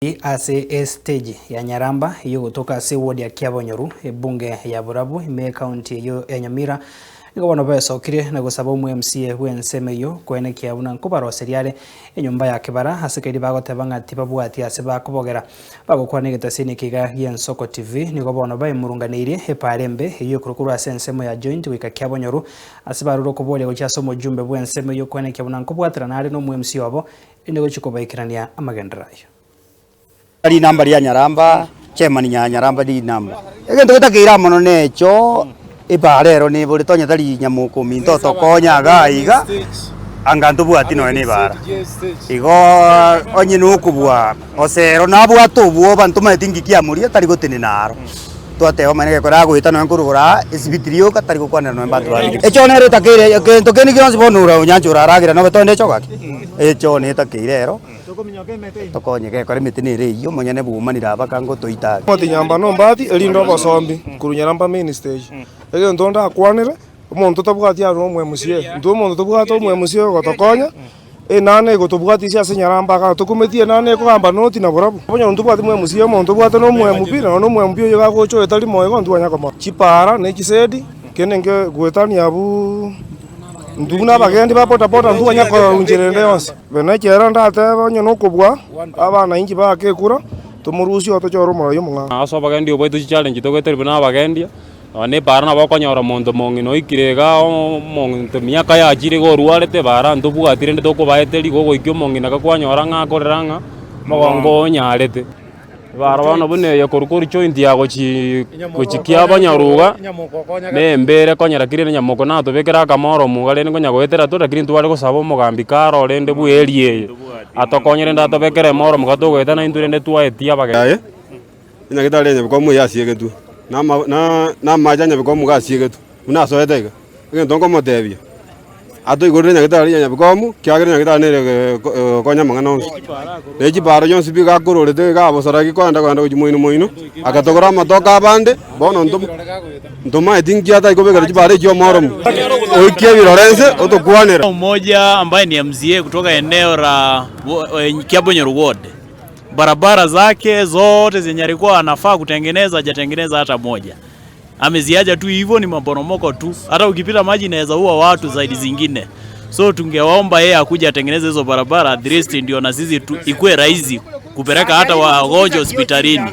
Ase stage ya Nyaramba iyo kutoka ward ya Kiabonyoru bunge ya Burabu ime county yo ya Nyamira niko bano besokire na gusaba umwe MCA wenseme yo kwene kiabuna nkubaro seriale enyumba ya kibara hasikiri bagoteba ngati babwati ase bakubogera bagokwane getasini kiga yensoko TV niko bano bayimurunganirie eparembe iyo kurukuru asensemo ya joint wika Kiabonyoru asibaruro kubole gochaso mujumbe wenseme yo kwene kiabuna nkubwatira nari no MCA wabo inde gochikobaikirania amagenderayo ari namba ya Nyaramba chairman nya Nyaramba di namba egento gitakira mono necho ibarero ni buri tonya tari nyamuko minto tokonya gaiga angantu bwati no ni bara igo onye nukubwa osero nabwatu bwo bantu matingi kia muri tari gotene naro twateo manege kora gwita no nkurugura isibitirio katari gukwana no bantu bari echo nere takire egento keni kironse bonura nyanjura aragira no betonde choka echo ne takirero tokonye kore mitinire iyo monyane bumanira bakango toita moti nyamba no mbati elindo bosombi kuru Nyaramba main stage ege ndonda akwanire umuntu tobwati ari omwe MCA ndu umuntu tobwati omwe MCA gotokonya nane gotobwati cia Nyaramba ka tukumetie nane kugamba noti na Burabu bonyo ndu bwati mwe MCA umuntu bwati no mwe mupira no mwe mpio yoga gocho etali moyo ndu anya kama chipara ne chisedi kenenge gwetani abu nduna bagendi bapota ndu anya ko unjirende yonse bena kera ndate bonyo no kubwa abana ingi bakekura tumurusi otochoro moyo munga aso bagendi oboito challenge togete bina bagendi ne para na bakonyora mondo mongino ikirega monto miaka ya jire go ruarete bara ndu bwatire ndo ko baeteri go ikyo mongina ka kwanyora nga koreranga mogongo nyarete bara bana bune ya korukori joint ya gochikia banyaruga ne mbere konyara kirene nyamoko na to bekera kamoro mugale ne konya goetera to rakiri ntwale go sabo mugambi karo rende bu erie atokonyere nda to bekere moro mugato goeta na indurende twa etia bage ina gitale ne ko mu yasiege tu na majanya ko mu gasiege tu una so etega ngento ko motebia ato igore nya gitale nya ko mu kyagere nya gitale ne konya mangano neji baro yonsi bi ga korore te ga bosara ki kwanda moino akatogora matoka bande bono nduma etingia ta ikobeka jibare jio moro oikie Lorense otokwanera mmoja ambaye ni MCA kutoka eneo la Kiabonyoru ward. Barabara zake zote zenye alikuwa anafaa kutengeneza hajatengeneza hata moja. Ameziaja tu hivyo, ni maporomoko tu. Hata ukipita maji inaweza ua watu zaidi zingine. So tungewaomba yeye akuja atengeneze hizo barabara at least ndio na sisi ikue rahisi kupeleka hata wagonjwa hospitalini.